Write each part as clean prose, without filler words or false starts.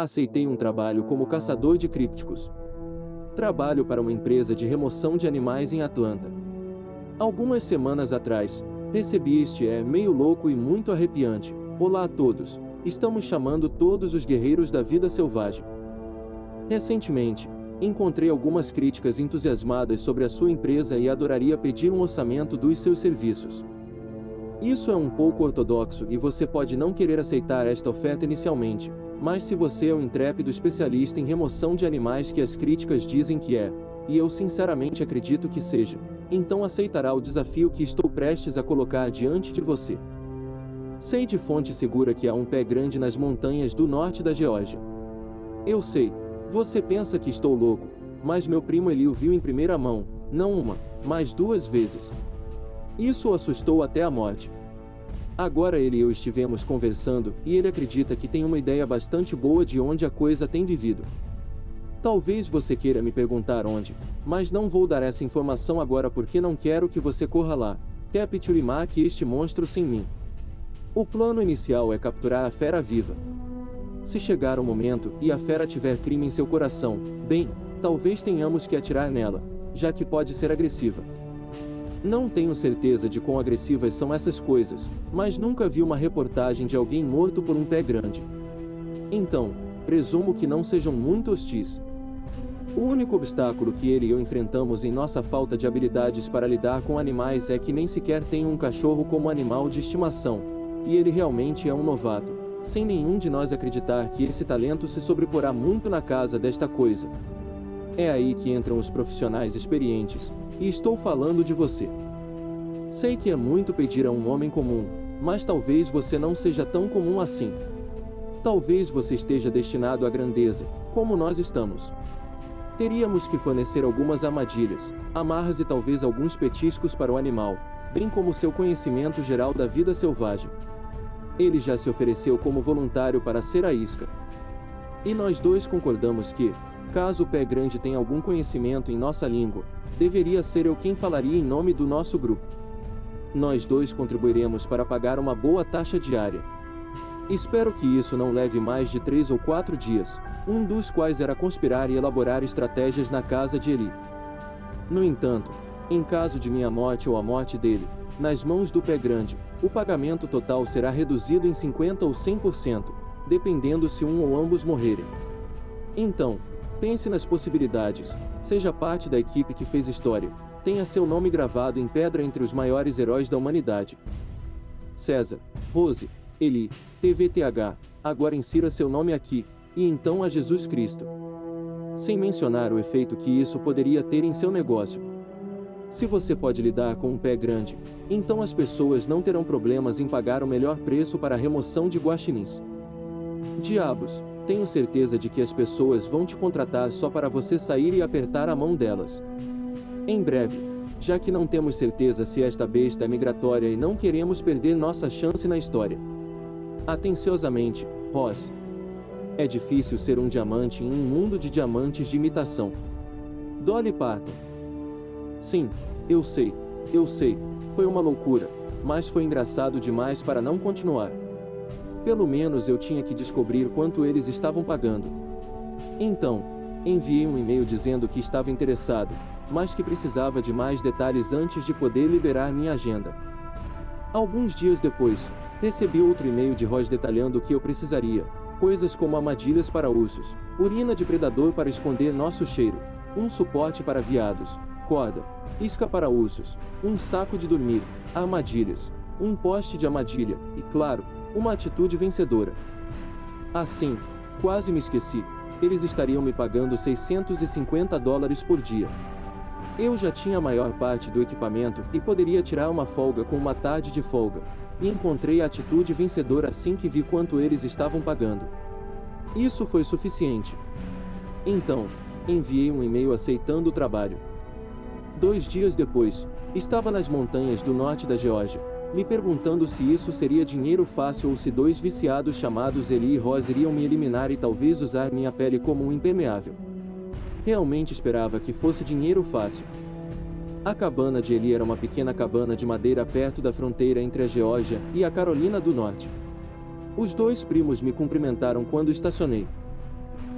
Aceitei um trabalho como caçador de crípticos. Trabalho para uma empresa de remoção de animais em Atlanta. Algumas semanas atrás, recebi este e-mail louco e muito arrepiante. Olá a todos, estamos chamando todos os guerreiros da vida selvagem. Recentemente, encontrei algumas críticas entusiasmadas sobre a sua empresa e adoraria pedir um orçamento dos seus serviços. Isso é um pouco ortodoxo e você pode não querer aceitar esta oferta inicialmente, mas se você é um intrépido especialista em remoção de animais que as críticas dizem que é, e eu sinceramente acredito que seja, então aceitará o desafio que estou prestes a colocar diante de você. Sei de fonte segura que há um pé grande nas montanhas do norte da Geórgia. Eu sei, você pensa que estou louco, mas meu primo Eli o viu em primeira mão, não uma, mas 2 vezes. Isso o assustou até a morte. Agora ele e eu estivemos conversando, e ele acredita que tem uma ideia bastante boa de onde a coisa tem vivido. Talvez você queira me perguntar onde, mas não vou dar essa informação agora porque não quero que você corra lá, capture e mate este monstro sem mim. O plano inicial é capturar a fera viva. Se chegar o momento, e a fera tiver crime em seu coração, bem, talvez tenhamos que atirar nela, já que pode ser agressiva. Não tenho certeza de quão agressivas são essas coisas, mas nunca vi uma reportagem de alguém morto por um pé grande. Então, presumo que não sejam muito hostis. O único obstáculo que ele e eu enfrentamos em nossa falta de habilidades para lidar com animais é que nem sequer tenho um cachorro como animal de estimação, e ele realmente é um novato, sem nenhum de nós acreditar que esse talento se sobreporá muito na casa desta coisa. É aí que entram os profissionais experientes, e estou falando de você. Sei que é muito pedir a um homem comum, mas talvez você não seja tão comum assim. Talvez você esteja destinado à grandeza, como nós estamos. Teríamos que fornecer algumas armadilhas, amarras e talvez alguns petiscos para o animal, bem como seu conhecimento geral da vida selvagem. Ele já se ofereceu como voluntário para ser a isca. E nós dois concordamos que, caso o pé grande tenha algum conhecimento em nossa língua, deveria ser eu quem falaria em nome do nosso grupo. Nós dois contribuiremos para pagar uma boa taxa diária. Espero que isso não leve mais de 3 ou 4 dias, um dos quais era conspirar e elaborar estratégias na casa de Eli. No entanto, em caso de minha morte ou a morte dele, nas mãos do pé grande, o pagamento total será reduzido em 50% ou 100%, dependendo se um ou ambos morrerem. Então, pense nas possibilidades, seja parte da equipe que fez história, tenha seu nome gravado em pedra entre os maiores heróis da humanidade. César, Rose, Eli, TVTH, agora insira seu nome aqui, e então a Jesus Cristo. Sem mencionar o efeito que isso poderia ter em seu negócio. Se você pode lidar com um pé grande, então as pessoas não terão problemas em pagar o melhor preço para a remoção de guaxinins. Diabos, tenho certeza de que as pessoas vão te contratar só para você sair e apertar a mão delas. Em breve, já que não temos certeza se esta besta é migratória e não queremos perder nossa chance na história. Atenciosamente, Ross. É difícil ser um diamante em um mundo de diamantes de imitação. Dolly Parton. Sim, eu sei, foi uma loucura, mas foi engraçado demais para não continuar. Pelo menos eu tinha que descobrir quanto eles estavam pagando. Então, enviei um e-mail dizendo que estava interessado, mas que precisava de mais detalhes antes de poder liberar minha agenda. Alguns dias depois, recebi outro e-mail de Ross detalhando o que eu precisaria, coisas como armadilhas para ursos, urina de predador para esconder nosso cheiro, um suporte para veados, corda, isca para ursos, um saco de dormir, armadilhas, um poste de armadilha e, claro, uma atitude vencedora. Assim, quase me esqueci, eles estariam me pagando $650 por dia. Eu já tinha a maior parte do equipamento e poderia tirar uma folga com uma tarde de folga, e encontrei a atitude vencedora assim que vi quanto eles estavam pagando. Isso foi suficiente. Então, enviei um e-mail aceitando o trabalho. 2 dias depois, estava nas montanhas do norte da Geórgia, me perguntando se isso seria dinheiro fácil ou se 2 viciados chamados Eli e Ross iriam me eliminar e talvez usar minha pele como um impermeável. Realmente esperava que fosse dinheiro fácil. A cabana de Eli era uma pequena cabana de madeira perto da fronteira entre a Geórgia e a Carolina do Norte. Os 2 primos me cumprimentaram quando estacionei.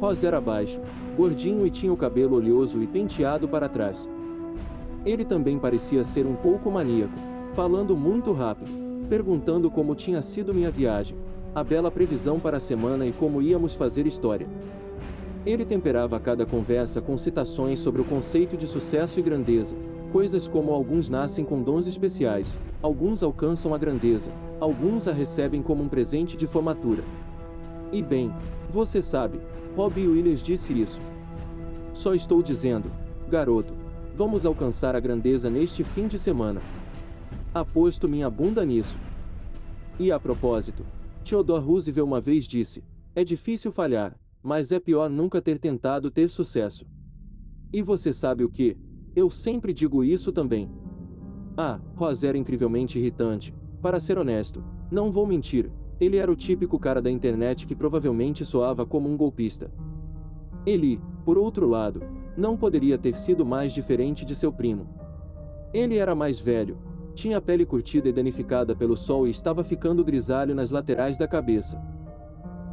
Ross era baixo, gordinho e tinha o cabelo oleoso e penteado para trás. Ele também parecia ser um pouco maníaco, falando muito rápido, perguntando como tinha sido minha viagem, a bela previsão para a semana e como íamos fazer história. Ele temperava cada conversa com citações sobre o conceito de sucesso e grandeza, coisas como alguns nascem com dons especiais, alguns alcançam a grandeza, alguns a recebem como um presente de formatura. E bem, você sabe, Robbie Williams disse isso. Só estou dizendo, garoto, vamos alcançar a grandeza neste fim de semana. Aposto minha bunda nisso. E a propósito, Theodore Roosevelt uma vez disse, é difícil falhar, mas é pior nunca ter tentado ter sucesso. E você sabe o que? Eu sempre digo isso também. Ross era incrivelmente irritante, para ser honesto, não vou mentir, ele era o típico cara da internet que provavelmente soava como um golpista. Ele, por outro lado, não poderia ter sido mais diferente de seu primo. Ele era mais velho, tinha a pele curtida e danificada pelo sol e estava ficando grisalho nas laterais da cabeça.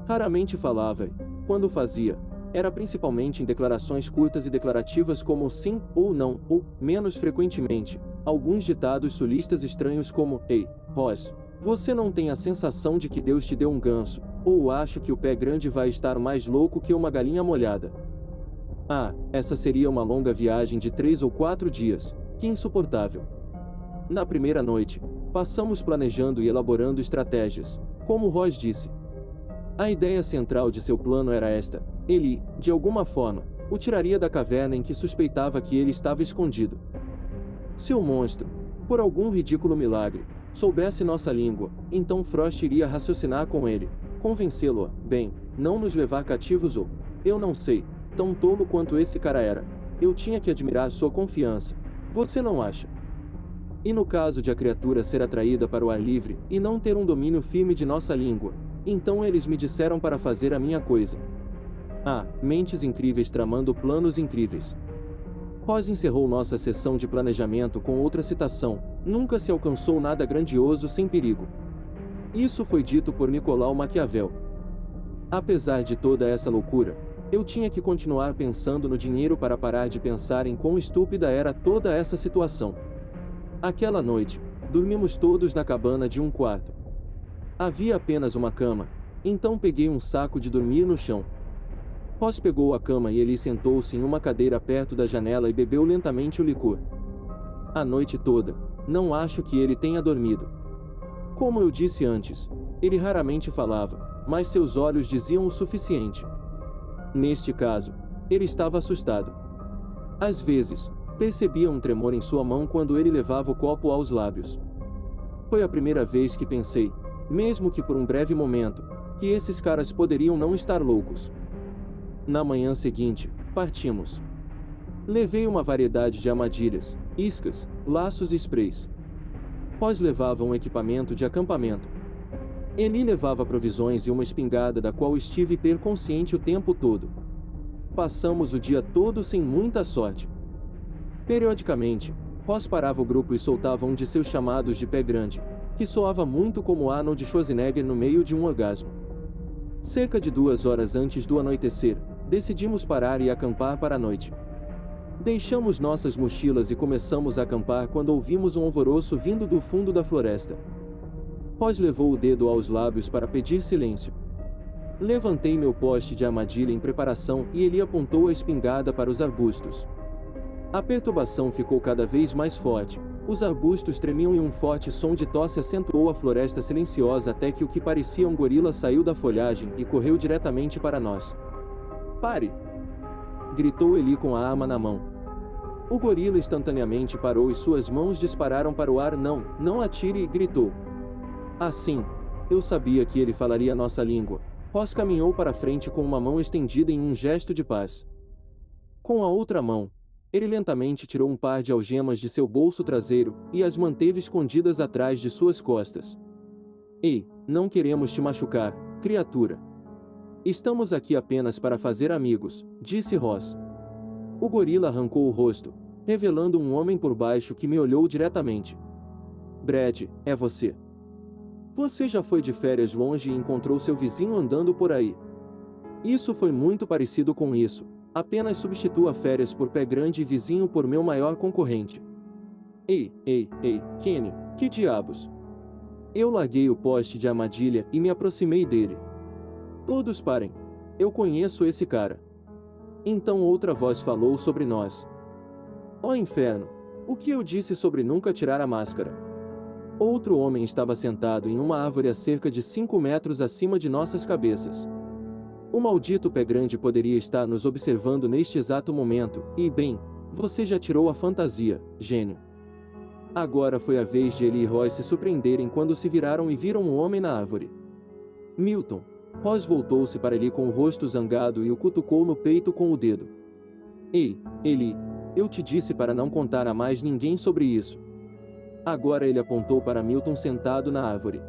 Raramente falava e, quando fazia, era principalmente em declarações curtas e declarativas como sim ou não, ou, menos frequentemente, alguns ditados sulistas estranhos como, ei, Ross, você não tem a sensação de que Deus te deu um ganso, ou acho que o pé grande vai estar mais louco que uma galinha molhada. Essa seria uma longa viagem de 3 ou 4 dias, que insuportável. Na primeira noite, passamos planejando e elaborando estratégias, como Ross disse. A ideia central de seu plano era esta: ele, de alguma forma, o tiraria da caverna em que suspeitava que ele estava escondido. Se o monstro, por algum ridículo milagre, soubesse nossa língua, então Frost iria raciocinar com ele, convencê-lo a, não nos levar cativos ou, eu não sei, tão tolo quanto esse cara era. Eu tinha que admirar sua confiança. Você não acha? E no caso de a criatura ser atraída para o ar livre, e não ter um domínio firme de nossa língua, então eles me disseram para fazer a minha coisa. Mentes incríveis tramando planos incríveis. Ross encerrou nossa sessão de planejamento com outra citação: nunca se alcançou nada grandioso sem perigo. Isso foi dito por Nicolau Maquiavel. Apesar de toda essa loucura, eu tinha que continuar pensando no dinheiro para parar de pensar em quão estúpida era toda essa situação. Aquela noite, dormimos todos na cabana de um quarto. Havia apenas uma cama, então peguei um saco de dormir no chão. Ross pegou a cama e ele sentou-se em uma cadeira perto da janela e bebeu lentamente o licor. A noite toda, não acho que ele tenha dormido. Como eu disse antes, ele raramente falava, mas seus olhos diziam o suficiente. Neste caso, ele estava assustado. Às vezes, percebia um tremor em sua mão quando ele levava o copo aos lábios. Foi a primeira vez que pensei, mesmo que por um breve momento, que esses caras poderiam não estar loucos. Na manhã seguinte, partimos. Levei uma variedade de armadilhas, iscas, laços e sprays. Ross levava um equipamento de acampamento. Eli levava provisões e uma espingarda da qual estive hiperconsciente o tempo todo. Passamos o dia todo sem muita sorte. Periodicamente, Ross parava o grupo e soltava um de seus chamados de pé grande, que soava muito como Arnold Schwarzenegger no meio de um orgasmo. Cerca de 2 horas antes do anoitecer, decidimos parar e acampar para a noite. Deixamos nossas mochilas e começamos a acampar quando ouvimos um alvoroço vindo do fundo da floresta. Ross levou o dedo aos lábios para pedir silêncio. Levantei meu poste de armadilha em preparação e ele apontou a espingarda para os arbustos. A perturbação ficou cada vez mais forte. Os arbustos tremiam e um forte som de tosse acentuou a floresta silenciosa até que o que parecia um gorila saiu da folhagem e correu diretamente para nós. "Pare!" gritou Eli com a arma na mão. O gorila instantaneamente parou e suas mãos dispararam para o ar. Não atire!" gritou. Assim, eu sabia que ele falaria nossa língua. Ross caminhou para frente com uma mão estendida em um gesto de paz. Com a outra mão, ele lentamente tirou um par de algemas de seu bolso traseiro e as manteve escondidas atrás de suas costas. "Ei, não queremos te machucar, criatura. Estamos aqui apenas para fazer amigos", disse Ross. O gorila arrancou o rosto, revelando um homem por baixo que me olhou diretamente. "Brad, é você. Você já foi de férias longe e encontrou seu vizinho andando por aí?" Isso foi muito parecido com isso. Apenas substitua férias por pé grande e vizinho por meu maior concorrente. Ei, Kenny, que diabos? Eu larguei o poste de armadilha e me aproximei dele. Todos parem. Eu conheço esse cara. Então outra voz falou sobre nós. Ó inferno! O que eu disse sobre nunca tirar a máscara? Outro homem estava sentado em uma árvore a cerca de 5 metros acima de nossas cabeças. O maldito pé grande poderia estar nos observando neste exato momento, e bem, você já tirou a fantasia, gênio. Agora foi a vez de ele e Ross se surpreenderem quando se viraram e viram um homem na árvore. Milton. Ross voltou-se para ele com o rosto zangado e o cutucou no peito com o dedo. Ei, Eli, eu te disse para não contar a mais ninguém sobre isso. Agora ele apontou para Milton sentado na árvore.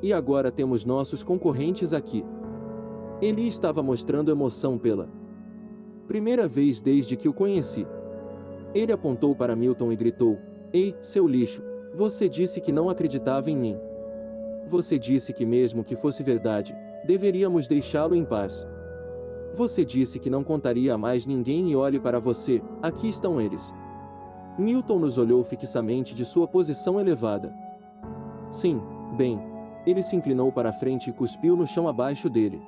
E agora temos nossos concorrentes aqui. Eli estava mostrando emoção pela primeira vez desde que o conheci. Ele apontou para Milton e gritou: Ei, seu lixo, você disse que não acreditava em mim. Você disse que mesmo que fosse verdade, deveríamos deixá-lo em paz. Você disse que não contaria a mais ninguém e olhe para você, aqui estão eles. Milton nos olhou fixamente de sua posição elevada. Sim, bem. Ele se inclinou para a frente e cuspiu no chão abaixo dele.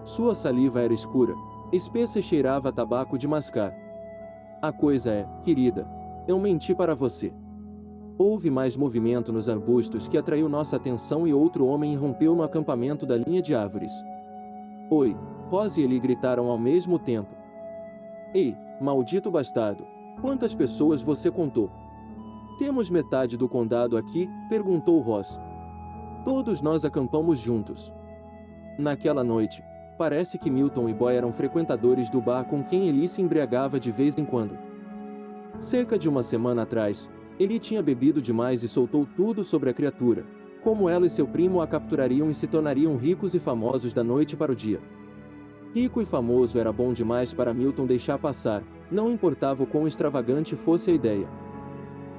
Sua saliva era escura, espessa e cheirava a tabaco de mascar. A coisa é, querida, eu menti para você. Houve mais movimento nos arbustos que atraiu nossa atenção e outro homem irrompeu no acampamento da linha de árvores. Oi, Ross e Eli gritaram ao mesmo tempo. Ei, maldito bastardo, quantas pessoas você contou? Temos metade do condado aqui, perguntou Ross. Todos nós acampamos juntos. Naquela noite, parece que Milton e Boy eram frequentadores do bar com quem Eli se embriagava de vez em quando. Cerca de uma semana atrás, Eli tinha bebido demais e soltou tudo sobre a criatura, como ela e seu primo a capturariam e se tornariam ricos e famosos da noite para o dia. Rico e famoso era bom demais para Milton deixar passar, não importava o quão extravagante fosse a ideia.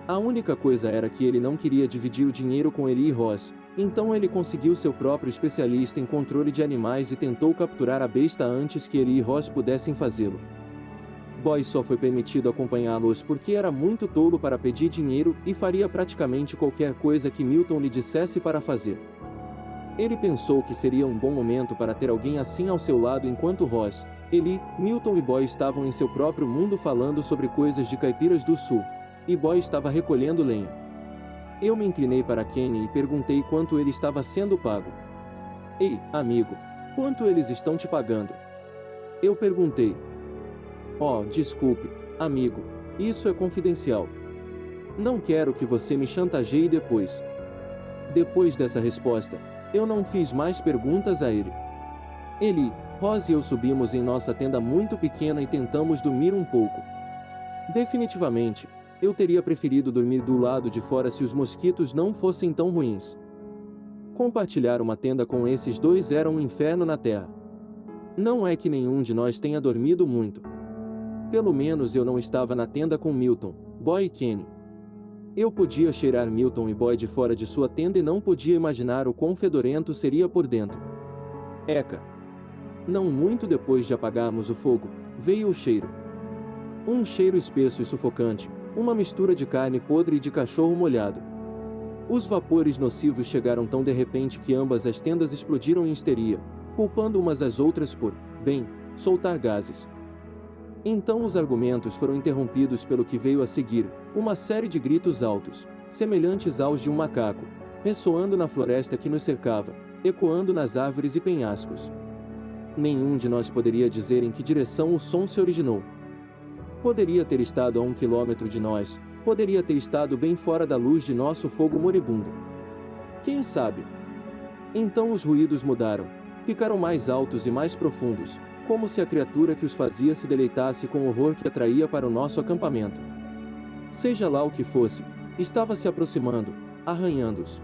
A única coisa era que ele não queria dividir o dinheiro com Eli e Ross, então ele conseguiu seu próprio especialista em controle de animais e tentou capturar a besta antes que Eli e Ross pudessem fazê-lo. Boy só foi permitido acompanhá-los porque era muito tolo para pedir dinheiro e faria praticamente qualquer coisa que Milton lhe dissesse para fazer. Ele pensou que seria um bom momento para ter alguém assim ao seu lado enquanto Ross, Eli, Milton e Boy estavam em seu próprio mundo falando sobre coisas de caipiras do sul, e Boy estava recolhendo lenha. Eu me inclinei para Kenny e perguntei quanto ele estava sendo pago. Ei, amigo, quanto eles estão te pagando? Eu perguntei. Oh, desculpe, amigo, isso é confidencial. Não quero que você me chantageie depois. Depois dessa resposta, eu não fiz mais perguntas a ele. Eli, Ross e eu subimos em nossa tenda muito pequena e tentamos dormir um pouco. Definitivamente, eu teria preferido dormir do lado de fora se os mosquitos não fossem tão ruins. Compartilhar uma tenda com esses dois era um inferno na terra. Não é que nenhum de nós tenha dormido muito. Pelo menos eu não estava na tenda com Milton, Boy e Kenny. Eu podia cheirar Milton e Boy de fora de sua tenda e não podia imaginar o quão fedorento seria por dentro. Eca! Não muito depois de apagarmos o fogo, veio o cheiro. Um cheiro espesso e sufocante, uma mistura de carne podre e de cachorro molhado. Os vapores nocivos chegaram tão de repente que ambas as tendas explodiram em histeria, culpando umas às outras por, bem, soltar gases. Então os argumentos foram interrompidos pelo que veio a seguir, uma série de gritos altos, semelhantes aos de um macaco, ressoando na floresta que nos cercava, ecoando nas árvores e penhascos. Nenhum de nós poderia dizer em que direção o som se originou. Poderia ter estado a 1 quilômetro de nós, poderia ter estado bem fora da luz de nosso fogo moribundo. Quem sabe? Então os ruídos mudaram, ficaram mais altos e mais profundos, como se a criatura que os fazia se deleitasse com o horror que atraía para o nosso acampamento. Seja lá o que fosse, estava se aproximando, arranhando-os.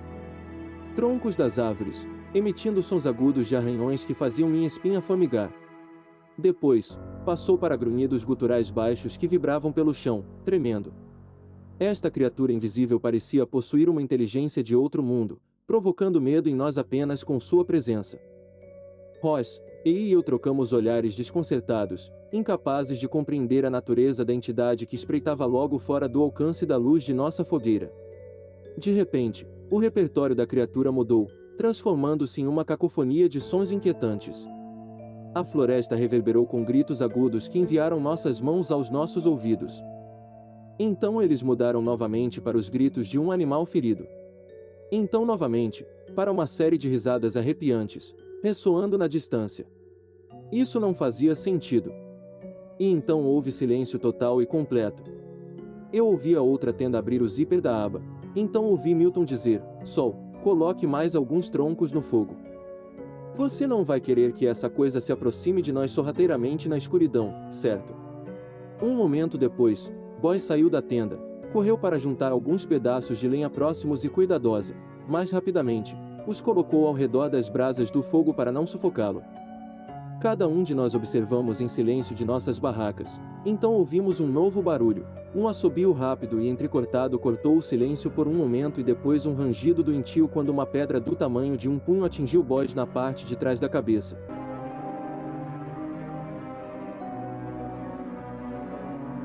Troncos das árvores, emitindo sons agudos de arranhões que faziam minha espinha formigar. Depois, passou para grunhidos guturais baixos que vibravam pelo chão, tremendo. Esta criatura invisível parecia possuir uma inteligência de outro mundo, provocando medo em nós apenas com sua presença. Ross, E eu trocamos olhares desconcertados, incapazes de compreender a natureza da entidade que espreitava logo fora do alcance da luz de nossa fogueira. De repente, o repertório da criatura mudou, transformando-se em uma cacofonia de sons inquietantes. A floresta reverberou com gritos agudos que enviaram nossas mãos aos nossos ouvidos. Então eles mudaram novamente para os gritos de um animal ferido. Então novamente, para uma série de risadas arrepiantes, ressoando na distância. Isso não fazia sentido. E então houve silêncio total e completo. Eu ouvi a outra tenda abrir o zíper da aba. Então ouvi Milton dizer: Sol, coloque mais alguns troncos no fogo. Você não vai querer que essa coisa se aproxime de nós sorrateiramente na escuridão, certo? Um momento depois, Boy saiu da tenda, correu para juntar alguns pedaços de lenha próximos e cuidadosa, mais rapidamente, os colocou ao redor das brasas do fogo para não sufocá-lo. Cada um de nós observamos em silêncio de nossas barracas. Então ouvimos um novo barulho. Um assobio rápido e entrecortado cortou o silêncio por um momento e depois um rangido doentio quando uma pedra do tamanho de um punho atingiu Boyd na parte de trás da cabeça.